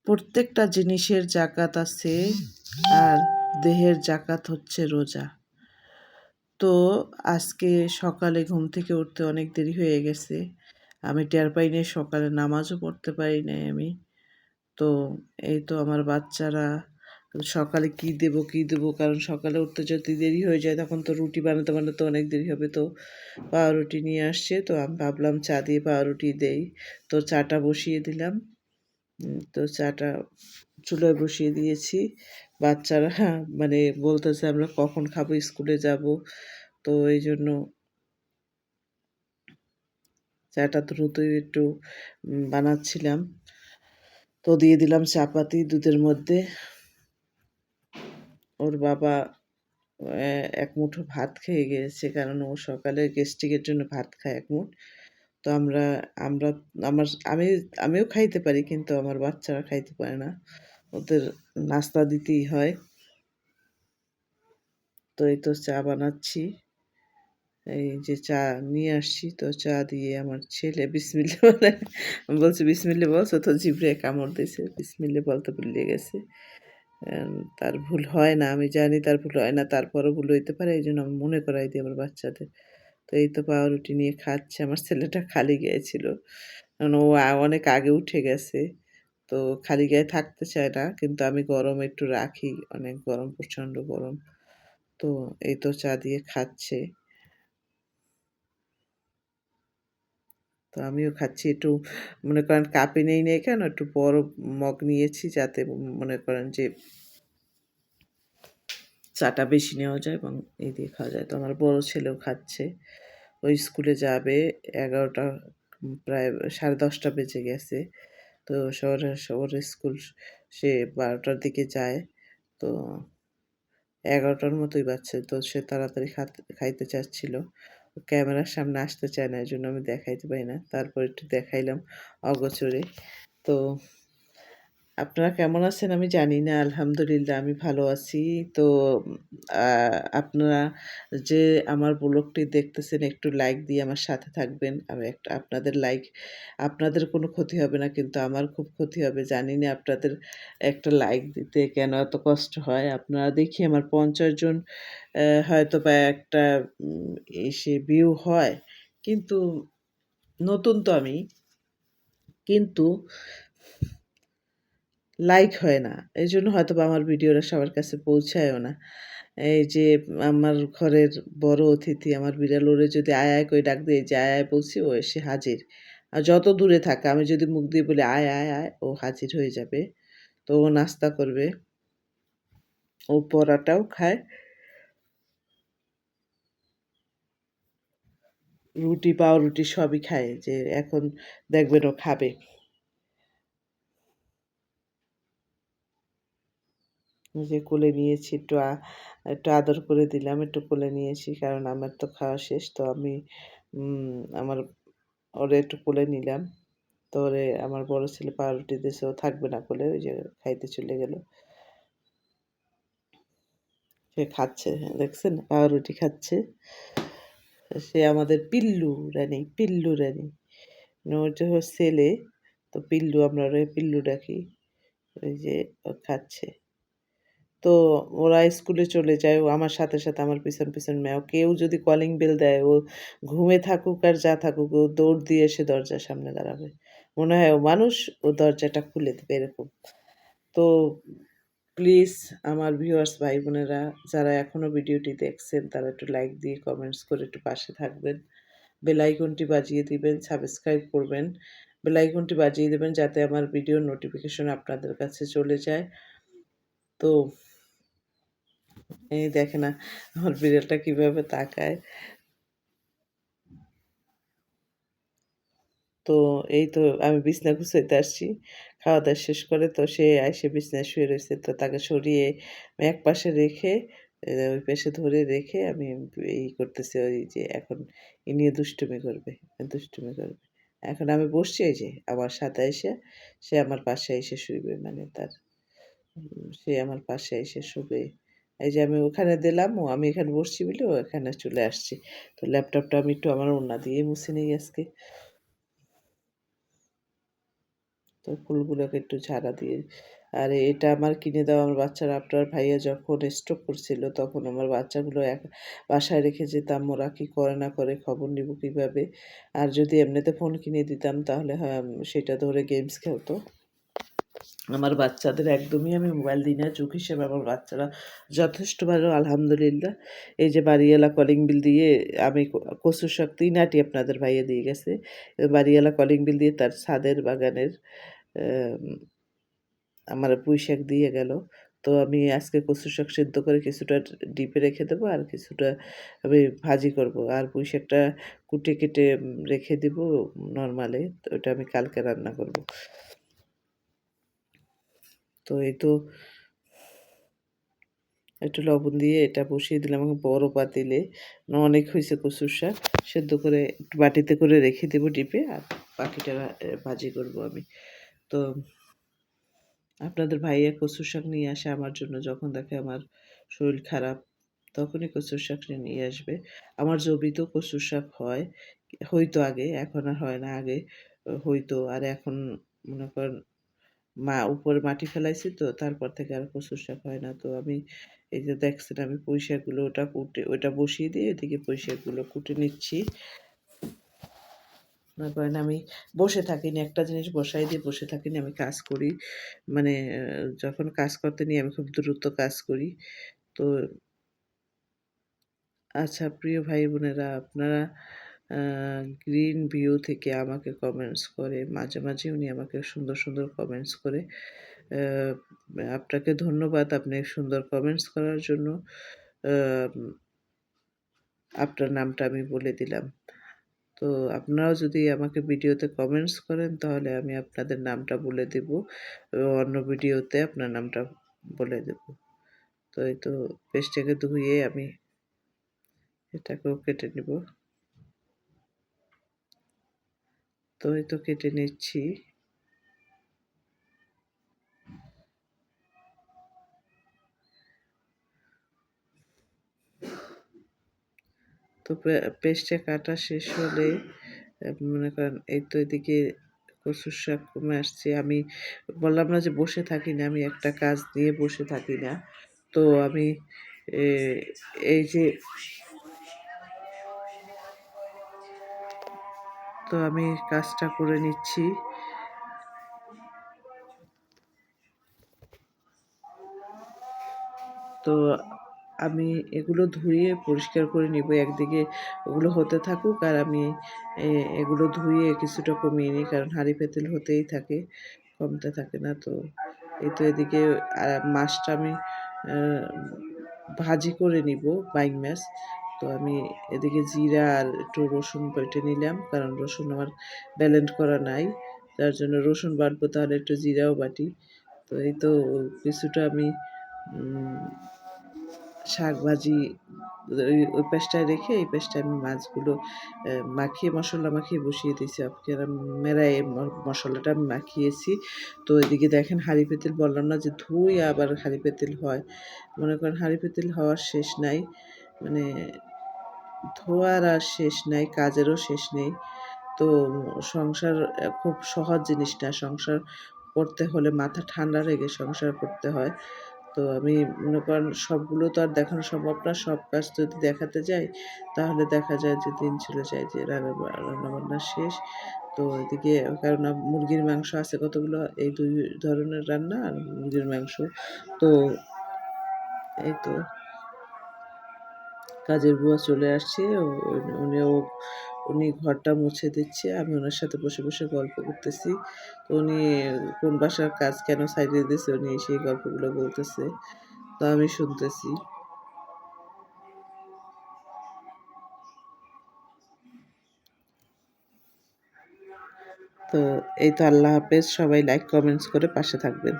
প্রত্যেকটা জিনিসের জাকাত আছে, আর দেহের জাকাত হচ্ছে রোজা। তো আজকে সকালে ঘুম থেকে উঠতে অনেক দেরি হয়ে গেছে। আমি টের পাই নাই, সকালে নামাজও পড়তে পারি নাই আমি। তো এই তো আমার বাচ্চারা সকালে কী দেবো, কারণ সকালে উঠতে যদি দেরি হয়ে যায় তখন তো রুটি বানাতে বানাতে অনেক দেরি হবে। তো পাউরুটি নিয়ে আসছে, তো আমি ভাবলাম চা দিয়ে পাউরুটি দেই। তো চাটা বসিয়ে দিলাম। তো চাটা চুলায় বসিয়ে দিয়েছি। বাচ্চারা মানে বলতেছে আমরা কখন খাবো, স্কুলে যাব। তো এই জন্য চাটা দ্রুতই একটু বানাচ্ছিলাম। তো দিয়ে দিলাম চাপাতি দুধের মধ্যে। ওর বাবা এক মুঠো ভাত খেয়ে গিয়েছে, কারণ ও সকালে গ্যাস্ট্রিকের জন্য ভাত খায় এক মুঠ। তো আমরা আমরা আমার আমি আমিও খাইতে পারি, কিন্তু আমার বাচ্চারা খাইতে পারে না। ওদের নাস্তা দিতেই হয়। তো এই তো চা বানাচ্ছি। এই যে চা নিয়ে আসছি, তো চা দিয়ে আমার ছেলে বিসমিল্লা বলে, বলছে বিসমিল্লা বলছো, তো জিভে কামড় দিয়েছে, বিসমিল্লা বলতে ভুলে গেছে। তার ভুল হয় না, আমি জানি তার ভুল হয় না, তারপরও ভুল হইতে পারে, এই জন্য আমি মনে করাই দিই আমার বাচ্চাদের। তো এই তো পাউরুটি নিয়ে খাচ্ছে। আমার ছেলেটা খালি গায়ে ছিল, কারণ ও অনেক আগে উঠে গেছে। তো খালি গায়ে থাকতে চায় না, কিন্তু আমি গরম একটু রাখি, অনেক গরম, প্রচণ্ড গরম। তো এই তো চা দিয়ে খাচ্ছে। তো আমিও খাচ্ছি, একটু মনে করেন কাপে নেই নেই কেন, একটু বড় মগ নিয়েছি, যাতে মনে করেন যে চাটা বেশি নেওয়া যায় এবং এই দিয়ে খাওয়া যায়। তো আমার বড় ছেলেও খাচ্ছে, ওই স্কুলে যাবে। 11টা, প্রায় 10:30 বেজে গেছে। তো ওর স্কুল সে 12টার দিকে যায়। তো 11টার মতোই বাজছে। তো সে তাড়াতাড়ি খাইতে চাচ্ছিল। ক্যামেরার সামনে আসতে চায় না, এজন্য আমি দেখাইতে পারি না। তারপর একটু দেখাইলাম অগোচরে। তো আপনারা কেমন আছেন আমি জানি না। আলহামদুলিল্লাহ আমি ভালো আছি। তো আ আপনারা যে আমার ব্লগটি দেখতেছেন, একটু লাইক দিয়ে আমার সাথে থাকবেন। আমি একটা আপনাদের লাইক, আপনাদের কোনো ক্ষতি হবে না, কিন্তু আমার খুব ক্ষতি হবে। জানি না আপনাদের একটা লাইক দিতে কেন এত কষ্ট হয়। আপনারা দেখি আমার ৫০ জন হয়তোবা একটা ভিউ হয়। কিন্তু নতুন তো আমি, কিন্তু লাইক হয় না। এজন্য হয়তোবা আমার ভিডিওটা সবার কাছে পৌঁছায়ও না। এই যে আমার ঘরের বড় অতিথি আমার বিড়াল, ওরে যদি আয়, আয় করে ডাক দেই যে, "আয়, আয়" বলছি, ও এসে হাজির। আর যত দূরে থাকে, আমি যদি মুখ দিয়ে বলি, "আয়, আয়, আয়", ও হাজির হয়ে যাবে। তো ও নাস্তা করবে। ও পরাটাও খায়, রুটি, পাউরুটি সবই খায়। যে এখন দেখবেন ও খাবে। যে কোলে নিয়েছি, একটু আদর করে দিলাম, একটু কোলে নিয়েছি, কারণ আমার তো খাওয়া শেষ। তো আমি আমার ওরে একটু কোলে নিলাম। তো ওরে আমার বড় ছেলে পাউরুটি দিয়েছে, ও থাকবে না কোলে, ওই যে খাইতে চলে গেল। সে খাচ্ছে, দেখছেন পাউরুটি খাচ্ছে। সে আমাদের পিল্লু রানী, পিল্লু রানী। ওটা হচ্ছে ছেলে, তো পিল্লু, আমরা ওরে পিল্লু ডাকি। ওই যে ও খাচ্ছে। তো ওরা স্কুলে চলে যায়, ও আমার সাথে সাথে আমার পিছন পিছন ম্যাও। কেউ যদি কলিং বেল দেয়, ও ঘুমে থাকুক আর যা থাকুক, ও দৌড় দিয়ে এসে দরজার সামনে দাঁড়াবে। মনে হয় ও মানুষ, ও দরজাটা খুলে দেবে এরকম। তো প্লিজ আমার ভিউয়ার্স ভাই বোনেরা, যারা এখনও ভিডিওটি দেখছেন, তারা একটু লাইক দিয়ে কমেন্টস করে একটু পাশে থাকবেন। বেল আইকনটি বাজিয়ে দিবেন, সাবস্ক্রাইব করবেন। বেল আইকনটি বাজিয়ে দেবেন যাতে আমার ভিডিওর নোটিফিকেশন আপনাদের কাছে চলে যায়। তো এই দেখে না আমার বিড়ালটা কিভাবে তাকায়। তো এই তো আমি বিছানা গুছাইতে আসছি। খাওয়া-দাওয়া শেষ করে তো সে আইসে বিছানায় শুয়ে রইছে। তো তাকে সরিয়ে আমি একপাশে রেখে, ওই পাশে ধরে রেখে আমি করতেছি, ওই যে এখন এ নিয়ে দুষ্টুমি করবে, দুষ্টুমি করবে। এখন আমি বসছি, এই যে আমার সাথে আইসা সে আমার পাশে এসে শুইবে। মানে সে আমার পাশে এসে শুবে। এই যে আমি ওখানে দিলাম, আমি এখানে বসছি বলে ও এখানে চলে আসছে। তো ল্যাপটপটা আমি একটু আমার ওড়না দিয়ে মুছে নেই আজকে। তো ফুলগুলোকে একটু ঝাড়া দিয়ে, আর এটা আমার কিনে দেওয়া আমার বাচ্চারা, আপনার ভাইয়া যখন স্ট্রোক করছিল তখন আমার বাচ্চাগুলো বাসায় রেখে যেতাম, ওরা কি করে না করে খবর নিব কীভাবে। আর যদি এমনিতে ফোন কিনে দিতাম তাহলে সেটা ধরে গেমস খেলতো। আমার বাচ্চাদের একদমই আমি মোবাইল দিই না, যুগ হিসেবে আমার বাচ্চারা যথেষ্ট ভালো আলহামদুলিল্লাহ। এই যে বাড়িওয়ালা কলিং বিল দিয়ে আমি কচুর শাক ৩ আঁটি আপনাদের ভাইয়া দিয়ে গেছে। বাড়িওয়ালা কলিং বিল দিয়ে তার ছাদের বাগানের আমার পুঁই শাক দিয়ে গেল। তো আমি আজকে কচু শাক সেদ্ধ করে কিছুটা ডিপে রেখে দেবো, আর কিছুটা আমি ভাজি করব। আর পুঁই শাকটা কুটে কেটে রেখে দিব নরমালে। তো ওটা আমি কালকে রান্না করব। তো এই তো একটু লবণ দিয়ে এটা বসিয়ে দিলাম বড় পাতিলে। অনেক হয়েছে কচুর শাক, সেদ্ধ করে একটু বাটিতে করে রেখে দেবো ডিপে, আর বাকিটা ভাজি করব আমি। তো আপনাদের ভাইয়া কচুর শাক নিয়ে আসে আমার জন্য, যখন দেখে আমার শরীর খারাপ তখনই কচুর শাক নিয়ে আসবে। আমার জমিতেও কচুর শাক হয়, হইতো আগে, এখন আর হয় না। আগে হইতো, আর এখন মনে করেন উপরে মাটি ফেলাইছি, তো তারপর থেকে আর কচুর শাক হয় না। তো আমি এই যে দেখছেন আমি পুঁই শাকগুলো ওটা বসিয়ে দিয়ে এদিকে পুঁই শাকগুলো কুটে নিচ্ছি। মনে করেন আমি বসে থাকি না, একটা জিনিস বসাই দিয়ে বসে থাকি না, আমি কাজ করি। মানে যখন কাজ করতে নিই আমি খুব দ্রুত কাজ করি। তো আচ্ছা প্রিয় ভাই বোনেরা, আপনারা গ্রিন ভিউ থেকে আমাকে কমেন্টস করে, মাঝে মাঝে উনি আমাকে সুন্দর সুন্দর কমেন্টস করে। আপনাকে ধন্যবাদ আপনি সুন্দর কমেন্টস করার জন্য। আপনার নামটা আমি বলে দিলাম। তো আপনারাও যদি আমাকে ভিডিওতে কমেন্টস করেন তাহলে আমি আপনাদের নামটা বলে দেব, অন্য ভিডিওতে আপনার নামটা বলে দেব। তো এই তো পেস্টটাকে ধুয়ে আমি এটাকেও কেটে নিব। তো এই তো কেটে নিচ্ছি। তো পেস্টে কাটা শেষ হলে মনে করেন এই তো এদিকে কচুর শাক কমে আসছে। আমি বললাম না যে বসে থাকি না, আমি একটা কাজ নিয়ে বসে থাকি না। তো আমি এ এই যে তো আমি কাজটা করে নিচ্ছি। তো আমি এগুলো ধুয়ে পরিষ্কার করে নিব। একদিকে ওগুলো হতে থাকুক, আর আমি এগুলো ধুয়ে কিছুটা কমিয়ে নিই, কারণ হাঁড়ি পাতিল হতেই থাকে, কমতে থাকে না। তো এই তো এদিকে মাছটা আমি ভাজি করে নিব, বাইং মাছ। তো আমি এদিকে জিরা আর একটু রসুন বেটে নিলাম, কারণ রসুন আমার ব্লেন্ড করা নাই, যার জন্য রসুন বাটবো, তাহলে একটু জিরাও বাটি। তো এই তো কিছুটা আমি শাক ভাজি ওই পাশটায় রেখে এই পাশটায় আমি মাছগুলো মাখিয়ে মশলা মাখিয়ে বসিয়ে দিয়েছি। আপনারা মেরাই মশলাটা আমি মাখিয়েছি। তো এদিকে দেখেন হাঁড়ি পাতিল, বললাম না যে ধুই আবার হাঁড়ি পাতিল হয়। মনে করেন হাঁড়ি পাতিল হওয়ার শেষ নাই, মানে ধোয়ার আর শেষ নাই, কাজেরও শেষ নেই। তো সংসার খুব সহজ জিনিস না, সংসার করতে হলে মাথা ঠান্ডা রেখে সংসার করতে হয়। তো আমি মনে করেন সবগুলো তো আর দেখানো সম্ভব না। সব কাজ যদি দেখাতে যাই তাহলে দেখা যায় যে দিন চলে যায়, যে রান্নাবান্না শেষ। তো এদিকে কারণ মুরগির মাংস আছে কতগুলো, এই ২ ধরনের রান্না আর মুরগির মাংস। তো এই তো কাজের বুয়া চলে আসছে। উনিও উনি ঘরটা মুছে দিচ্ছে। আমি ওনার সাথে বসে বসে গল্প করতেছি। তো উনি কোন বাসার কাজ কেন ছাইড়ে দিছে উনি সেই গল্পগুলো বলতেছে। তো আমি শুনতেছি। তো এই তো আল্লাহ হাফেজ। সবাই লাইক কমেন্টস করে পাশে থাকবেন।